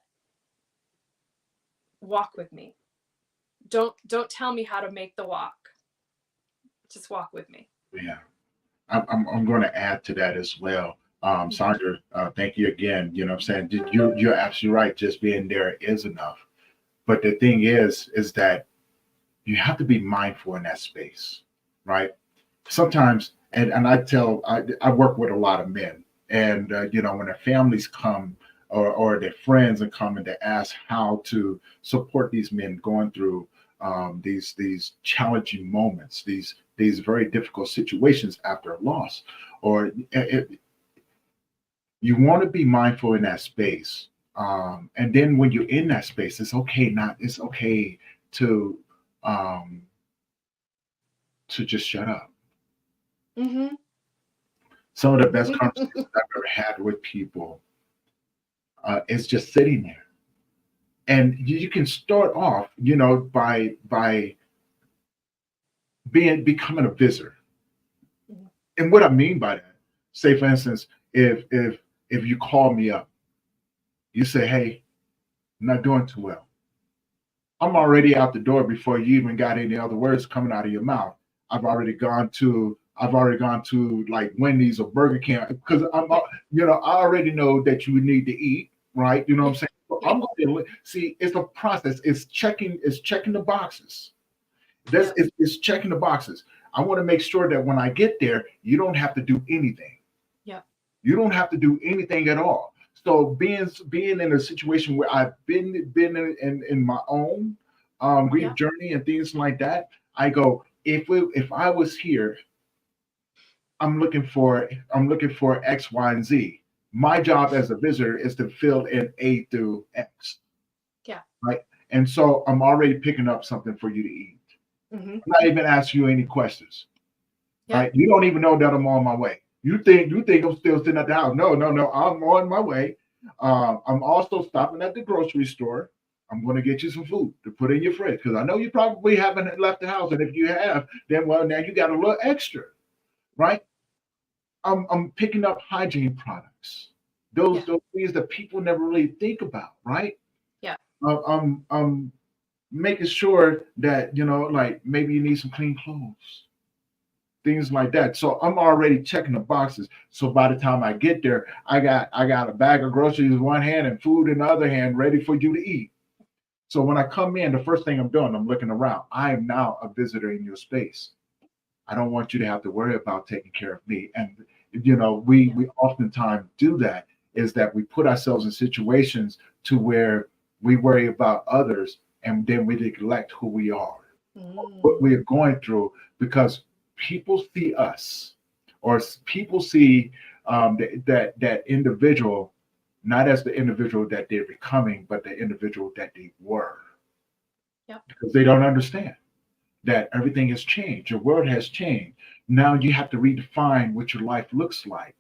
walk with me. Don't tell me how to make the walk. Just walk with me. Yeah. I'm going to add to that as well. Sandra, thank you again. I'm saying you're absolutely right. Just being there is enough. But the thing is that you have to be mindful in that space, right? Sometimes, and I work with a lot of men, and when their families come or their friends and come and they ask how to support these men going through these challenging moments, these very difficult situations after a loss, or you want to be mindful in that space. And then when you're in that space, it's okay to just shut up. Mm-hmm. Some of the best conversations I've ever had with people is just sitting there. And you can start off, by becoming a visitor. And what I mean by that, say for instance, if you call me up, you say, "Hey, I'm not doing too well." I'm already out the door before you even got any other words coming out of your mouth. I've already gone to like Wendy's or Burger King because I already know that you need to eat, right? You know what I'm saying? So Yeah. I'm going to see. It's a process. It's checking the boxes. Yeah. It's checking the boxes. I want to make sure that when I get there, you don't have to do anything. Yeah. You don't have to do anything at all. So being in a situation where I've been in my own grief Yeah. journey and things like that, I go, if I was here, I'm looking for X, Y, and Z. My job as a visitor is to fill in A through X, Yeah. right? And so I'm already picking up something for you to eat. Mm-hmm. I'm not even asking you any questions. Yeah. Right? You don't even know that I'm on my way. You think I'm still sitting at the house. No, no, no. I'm on my way. I'm also stopping at the grocery store. I'm going to get you some food to put in your fridge because I know you probably haven't left the house, and if you have, then well, now you got a little extra, right? I'm picking up hygiene products. Those Yeah. those things that people never really think about, right? Yeah. I'm making sure that like maybe you need some clean clothes, things like that. So I'm already checking the boxes. So by the time I get there, I got a bag of groceries in one hand and food in the other hand, ready for you to eat. So when I come in, the first thing I'm doing, I'm looking around. I am now a visitor in your space. I don't want you to have to worry about taking care of me. And Yeah. we oftentimes do that, is that we put ourselves in situations to where we worry about others and then we neglect who we are, what Mm. we are going through, because people see us, or people see that individual not as the individual that they're becoming, but the individual that they were, Yep. because they don't understand that everything has changed. Your world has changed. Now you have to redefine what your life looks like.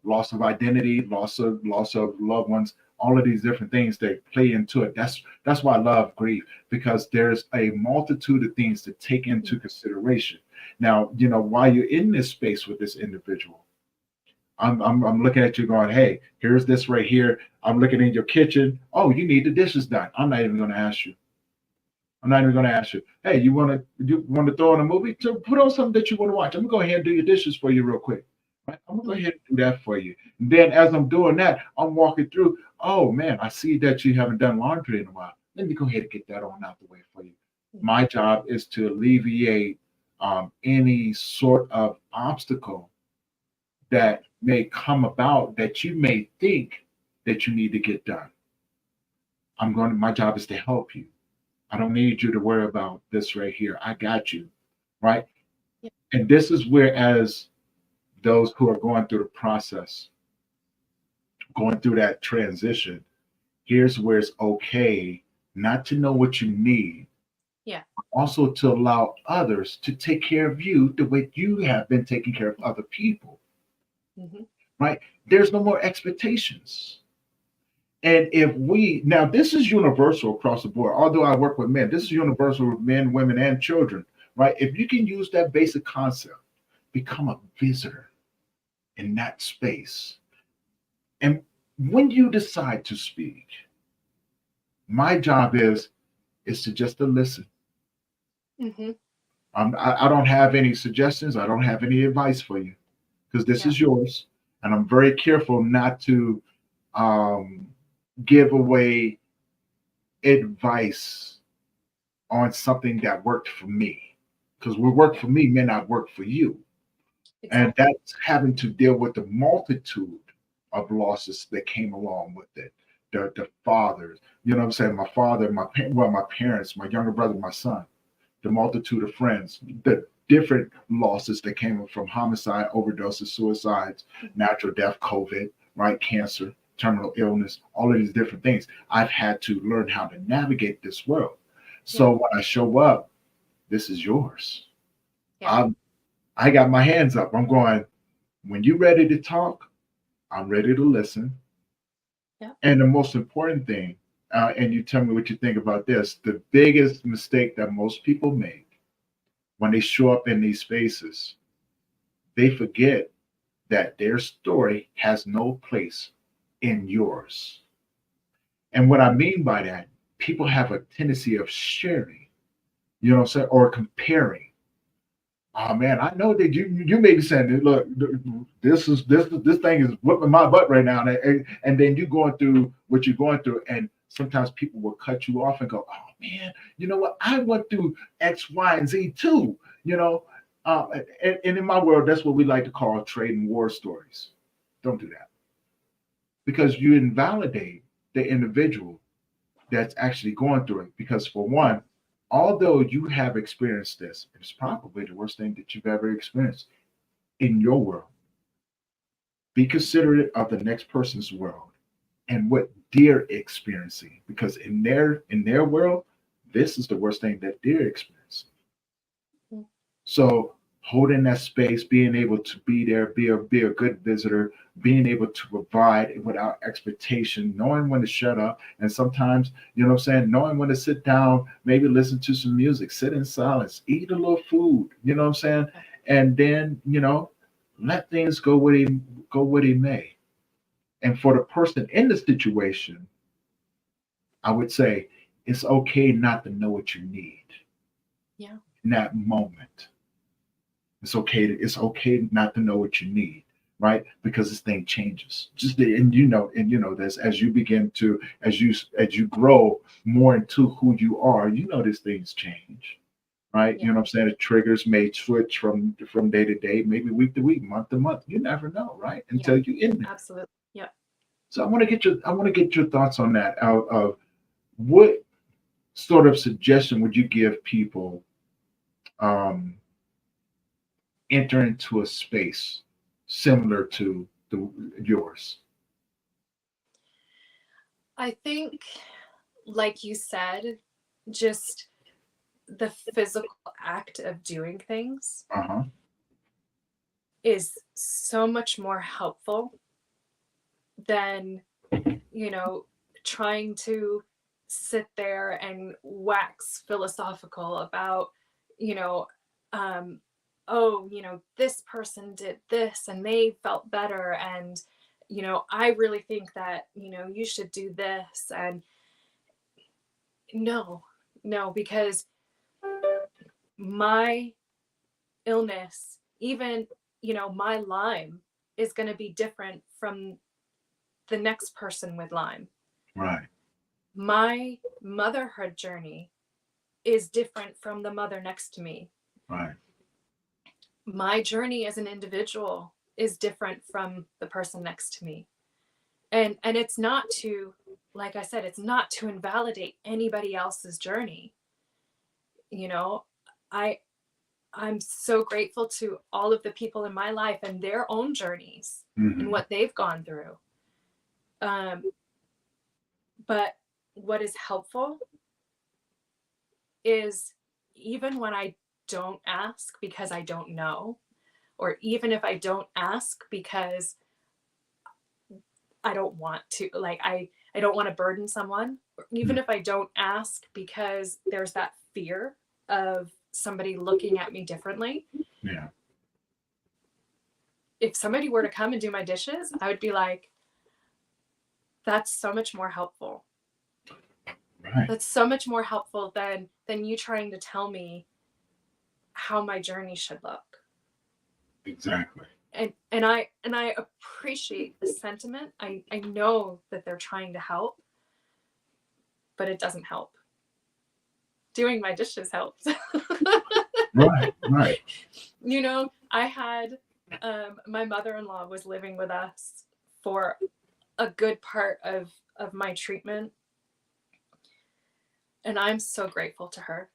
Loss of identity, loss of loved ones, all of these different things that play into it. That's why I love grief, because there's a multitude of things to take into consideration. Now, while you're in this space with this individual, I'm looking at you going, hey, here's this right here. I'm looking in your kitchen. Oh, you need the dishes done. I'm not even going to ask you. I'm not even going to ask you, hey, you want to throw on a movie? So put on something that you want to watch. I'm going to go ahead and do your dishes for you real quick. Right? I'm going to go ahead and do that for you. And then as I'm doing that, I'm walking through. Oh, man, I see that you haven't done laundry in a while. Let me go ahead and get that on out the way for you. My job is to alleviate any sort of obstacle that may come about that you may think that you need to get done. My job is to help you. I don't need you to worry about this right here. I got you, right? Yeah. And this is where, as those who are going through the process, going through that transition, here's where it's okay not to know what you need, Yeah. also to allow others to take care of you the way you have been taking care of other people, Mm-hmm. right? There's no more expectations. And if we now, this is universal across the board. Although I work with men, this is universal with men, women, and children, right? If you can use that basic concept, become a visitor in that space. And when you decide to speak, my job is to just to listen. Mm-hmm. I don't have any suggestions. I don't have any advice for you because this Yeah. is yours, and I'm very careful not to um, give away advice on something that worked for me, because what worked Yeah. for me may not work for you. And Exactly. that's having to deal with the multitude of losses that came along with it. The fathers, what I'm saying, my father, my parents, my younger brother, my son, the multitude of friends, the different losses that came from homicide, overdoses, suicides, natural death, COVID, right, cancer, terminal illness, all of these different things. I've had to learn how to navigate this world. Yeah. So when I show up, this is yours. Yeah. I'm I got my hands up. I'm going, when you're ready to talk, I'm ready to listen. Yeah. And the most important thing, and you tell me what you think about this, the biggest mistake that most people make when they show up in these spaces, they forget that their story has no place in yours. And what I mean by that, people have a tendency of sharing, you know what I'm saying, or comparing. Oh man, I know that you may be saying, look, this thing is whipping my butt right now, and then you going through what you're going through, and sometimes people will cut you off and go, oh man, you know what? I went through X, Y, and Z too, you know. And in my world, that's what we like to call trading war stories. Don't do that because you invalidate the individual that's actually going through it. Because for one, although you have experienced this, it's probably the worst thing that you've ever experienced in your world. Be considerate of the next person's world and what they're experiencing, because in their world, this is the worst thing that they're experiencing. Mm. So holding that space, being able to be there, be a good visitor, being able to provide without expectation, knowing when to shut up, and sometimes, you know what I'm saying, knowing when to sit down, maybe listen to some music, sit in silence, eat a little food, you know what I'm saying, and then, let things go where they may. And for the person in the situation, I would say it's okay not to know what you need Yeah. in that moment. It's okay not to know what you need, right? Because this thing changes. And you know this as you begin to as you grow more into who you are, these things change, right? You Yeah. know what I'm saying? The triggers may switch from day to day, maybe week to week, month to month. You never know, right? Yeah. Until you in there. Absolutely. Yeah. So I want to get your thoughts on that. Out of what sort of suggestion would you give people um, enter into a space similar to yours? I think, like you said, just the physical act of doing things Uh-huh. is so much more helpful than, trying to sit there and wax philosophical about, you know, um, oh, this person did this and they felt better. And, I really think that, you should do this. And no, no, because my illness, even, my Lyme is going to be different from the next person with Lyme. Right. My motherhood journey is different from the mother next to me. Right. My journey as an individual is different from the person next to me. And it's not to, like I said, it's not to invalidate anybody else's journey. You know, I I'm so grateful to all of the people in my life and their own journeys and Mm-hmm. what they've gone through. But what is helpful is, even when I don't ask because I don't know, or even if I don't ask because I don't want to, like, I don't want to burden someone, or even if I don't ask because there's that fear of somebody looking at me differently. Yeah. If somebody were to come and do my dishes, I would be like, that's so much more helpful. Right. That's so much more helpful than you trying to tell me how my journey should look. Exactly. And I appreciate the sentiment. I know that they're trying to help, but it doesn't help. Doing my dishes helps. Right. Right. I had my mother-in-law was living with us for a good part of my treatment, and I'm so grateful to her.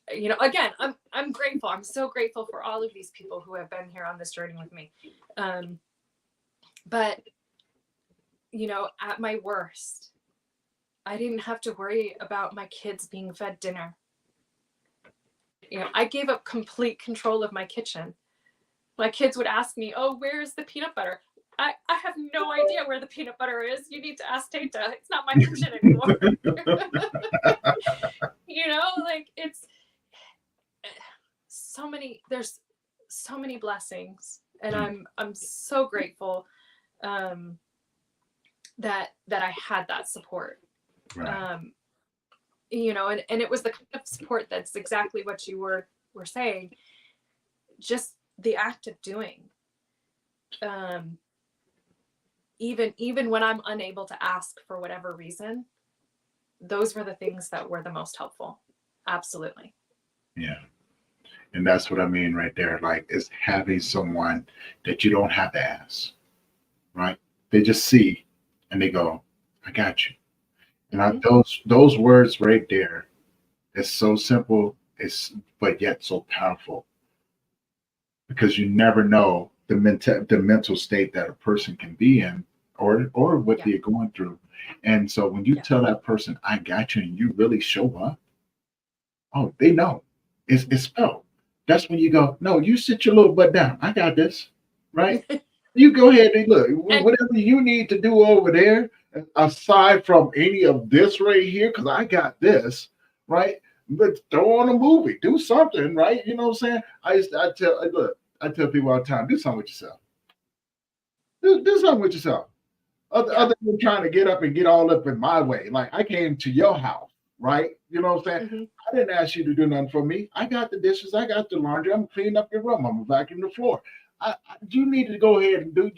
Again, I'm grateful. I'm so grateful for all of these people who have been here on this journey with me. But at my worst, I didn't have to worry about my kids being fed dinner. I gave up complete control of my kitchen My kids would ask me, oh, where's the peanut butter? I have no idea where the peanut butter is. You need to ask Tata. It's not my kitchen anymore. You know, like it's there's so many blessings, and I'm so grateful that I had that support. Right. You know, and it was the kind of support that's exactly what you were saying. Just the act of doing. Even when I'm unable to ask for whatever reason, those were the things that were the most helpful. Absolutely. Yeah. And that's what I mean right there. Like, it's having someone that you don't have to ask, right? They just see and they go, I got you. And those words right there, it's so simple, but yet so powerful, because you never know the mental state that a person can be in, or what they're going through. And so when you tell that person, I got you, and you really show up, oh, they know. It's felt. That's when you go, no, you sit your little butt down. I got this, right? You go ahead and look, whatever you need to do over there, aside from any of this right here, because I got this, right? But throw on a movie, do something, right? You know what I'm saying? I tell people all the time, do something with yourself. Do something with yourself. Other than trying to get up and get all up in my way. Like, I came to your house, right? You know what I'm saying? I didn't ask you to do nothing for me. I got the dishes. I got the laundry. I'm cleaning up your room. I'm vacuuming the floor. You need to go ahead and do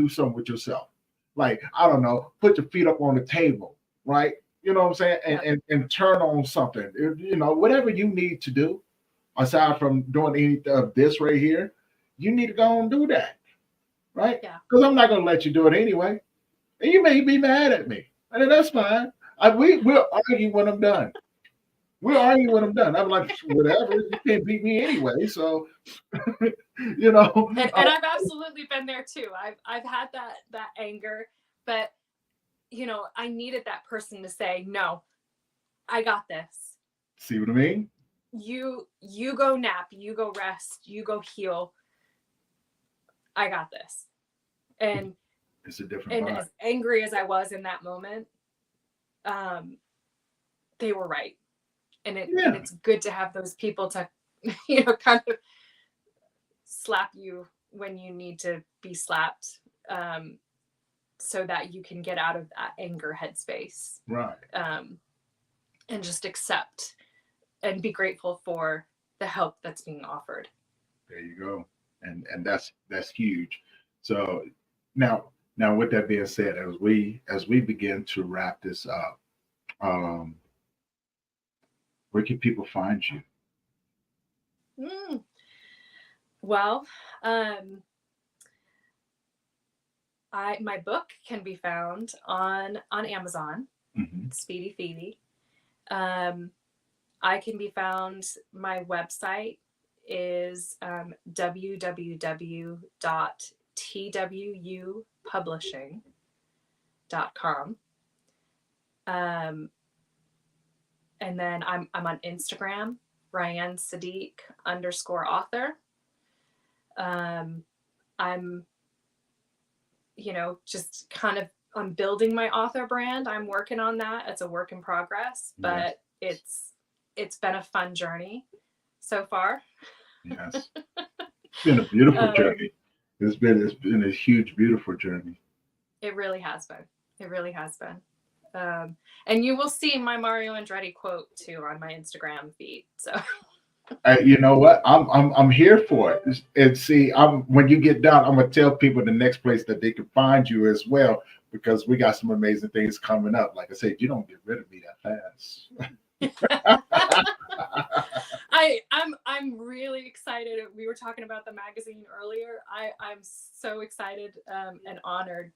something with yourself. Like, I don't know, put your feet up on the table, right? You know what I'm saying? And turn on something. You know, whatever you need to do, aside from doing any of this right here, you need to go and do that, right? Yeah. Because I'm not going to let you do it anyway. And you may be mad at me. And that's fine. We'll argue when I'm done. We'll argue when I'm done. I'm like, whatever. You can't beat me anyway. So, you know. And I've absolutely been there too. I've had that anger, but you know, I needed that person to say, no, I got this. See what I mean? You go nap, you go rest, you go heal. I got this. And it's a different vibe. As angry as I was in that moment, they were right. And it's good to have those people to, you know, kind of slap you when you need to be slapped, so that you can get out of that anger headspace. Right. And just accept and be grateful for the help that's being offered. There you go. And that's huge. So now with that being said, as we begin to wrap this up, where can people find you? Well, my book can be found on Amazon. Speedy Phoebe. I can be found. My website is www.twupublishing.com. And then I'm on Instagram, Ryanne Siddiq _author. I'm, you know, just kind of, I'm building my author brand. I'm working on that. It's a work in progress, but it's been a fun journey so far. Yes. It's been a beautiful journey. It's been a huge, beautiful journey. It really has been. It really has been. And you will see my Mario Andretti quote too on my Instagram feed. So you know what? I'm here for it. And see, when you get done, I'm gonna tell people the next place that they can find you as well, because we got some amazing things coming up. Like I said, you don't get rid of me that fast. I'm really excited. We were talking about the magazine earlier. I'm so excited and honored,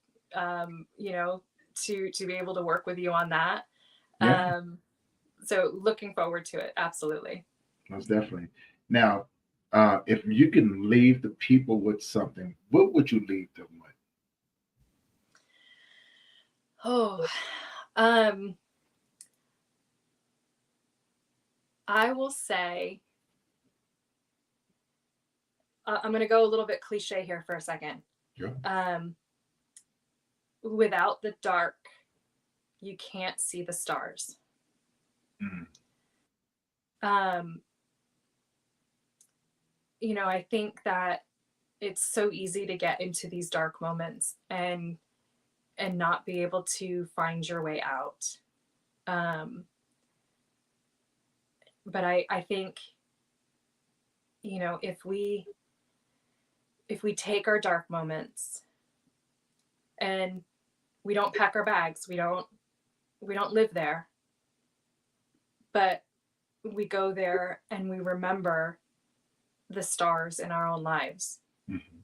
you know, to be able to work with you on that. Yeah. So looking forward to it. Absolutely. Most definitely. Now, if you can leave the people with something, what would you leave them with? Oh, I will say I'm going to go a little bit cliche here for a second. Yeah. Without the dark, you can't see the stars. I think that it's so easy to get into these dark moments and not be able to find your way out. But I think, if we take our dark moments and we don't pack our bags, we don't live there, but we go there and we remember the stars in our own lives. Mm-hmm.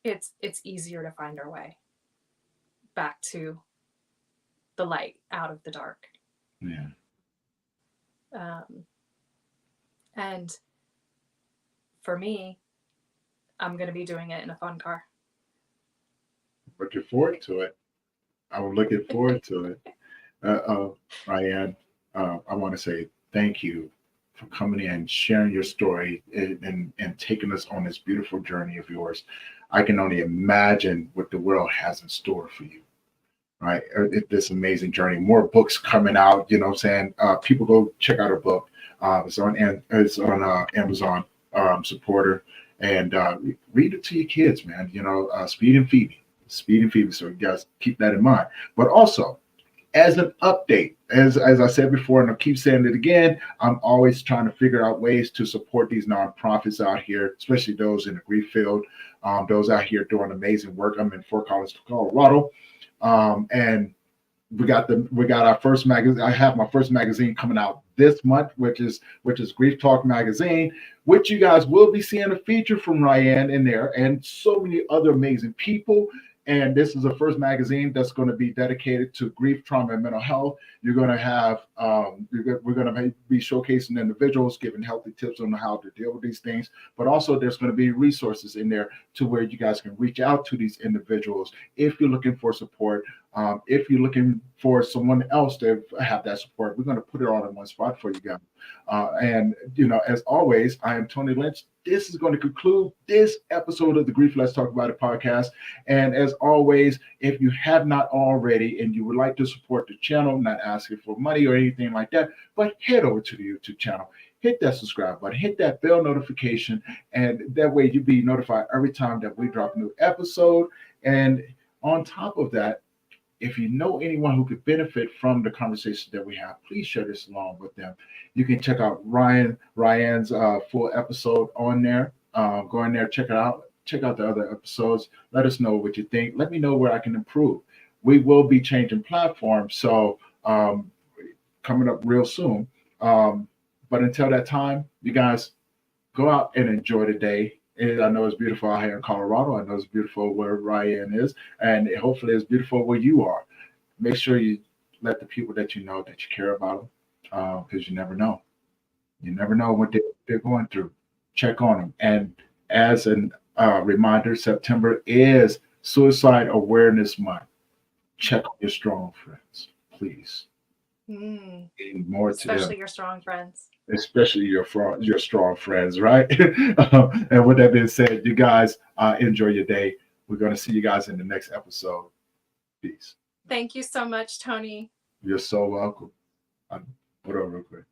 It's easier to find our way back to the light out of the dark. Yeah. And for me, I'm going to be doing it in a fun car. Looking forward to it. I'm looking forward to it. Ryanne, I want to say thank you for coming in, sharing your story, and taking us on this beautiful journey of yours. I can only imagine what the world has in store for you. Right, this amazing journey. More books coming out. You know what I'm saying? People go check out her book. It's on Amazon supporter, and read it to your kids, man. Speed and Phoebe. So you guys keep that in mind. But also, as an update, as I said before, and I keep saying it again, I'm always trying to figure out ways to support these nonprofits out here, especially those in the grief field, those out here doing amazing work. I'm in Fort Collins, Colorado. And we got our first magazine. I have my first magazine coming out this month, which is Grief Talk Magazine, which you guys will be seeing a feature from Ryanne in there and so many other amazing people. And this is the first magazine that's going to be dedicated to grief, trauma, and mental health. You're going to have, we're going to be showcasing individuals, giving healthy tips on how to deal with these things. But also there's going to be resources in there to where you guys can reach out to these individuals if you're looking for support. If you're looking for someone else to have that support, we're going to put it all in one spot for you guys. And as always, I am Tony Lynch. This is going to conclude this episode of the Grief Let's Talk About It podcast. And as always, if you have not already and you would like to support the channel, not asking for money or anything like that, but head over to the YouTube channel, hit that subscribe button, hit that bell notification, and that way you'll be notified every time that we drop a new episode. And on top of that, if you know anyone who could benefit from the conversation that we have, please share this along with them. You can check out Ryanne's full episode on there. Go in there, check it out. Check out the other episodes. Let us know what you think. Let me know where I can improve. We will be changing platforms, so coming up real soon. But until that time, you guys go out and enjoy the day. And I know it's beautiful out here in Colorado. I know it's beautiful where Ryanne is, and hopefully it's beautiful where you are. Make sure you let the people that you know that you care about them, because you never know. You never know what they're going through. Check on them. And as a reminder, September is Suicide Awareness Month. Check on your strong friends, please. More especially your strong friends. Especially your strong friends, right? And with that being said, you guys enjoy your day. We're going to see you guys in the next episode. Peace. Thank you so much, Tony. You're so welcome. Hold on real quick.